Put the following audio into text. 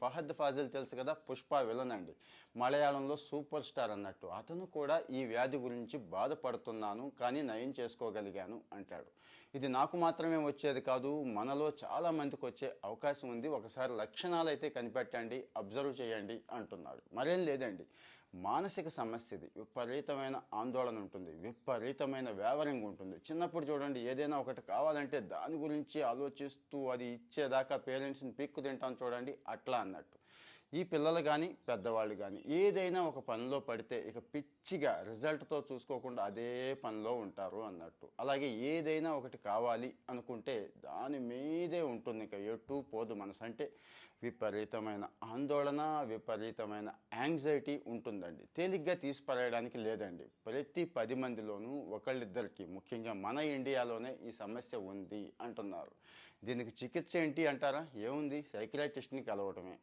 ఫహద్ ఫాజిల్ తెలుసు కదా, పుష్ప విలన్ అండి. మలయాళంలో సూపర్ స్టార్ అన్నట్టు. అతను కూడా ఈ వ్యాధి గురించి బాధపడుతున్నాను, కానీ నయం చేసుకోగలిగాను అంటాడు. ఇది నాకు మాత్రమే వచ్చేది కాదు, మనలో చాలా మందికి వచ్చే అవకాశం ఉంది. ఒకసారి లక్షణాలు అయితే కనిపెట్టండి, అబ్జర్వ్ చేయండి అంటున్నాడు. మరేం లేదండి, మానసిక సమస్య ఇది. విపరీతమైన ఆందోళన ఉంటుంది, విపరీతమైన వేవరింగ్ ఉంటుంది. చిన్నప్పుడు చూడండి, ఏదైనా ఒకటి కావాలంటే దాని గురించి ఆలోచిస్తూ అది ఇచ్చేదాకా పేరెంట్స్ని పీక్కు తింటాం చూడండి, అట్లా అన్నట్టు. ఈ పిల్లలు కానీ పెద్దవాళ్ళు కానీ ఏదైనా ఒక పనిలో పడితే ఇక పిచ్చిగా రిజల్ట్తో చూసుకోకుండా అదే పనిలో ఉంటారు అన్నట్టు. అలాగే ఏదైనా ఒకటి కావాలి అనుకుంటే దాని మీదే ఉంటుంది, ఇక ఎటు పోదు మనసు. అంటే విపరీతమైన ఆందోళన, విపరీతమైన యాంగ్జైటీ ఉంటుందండి. తేలిగ్గా తీసిపరేయడానికి లేదండి. ప్రతి 10 మందిలోనూ ఒకళ్ళిద్దరికి, ముఖ్యంగా మన ఇండియాలోనే ఈ సమస్య ఉంది అంటున్నారు. దీనికి చికిత్స ఏంటి అంటారా? ఏముంది, సైకియాట్రిస్ట్ని కలవటమే.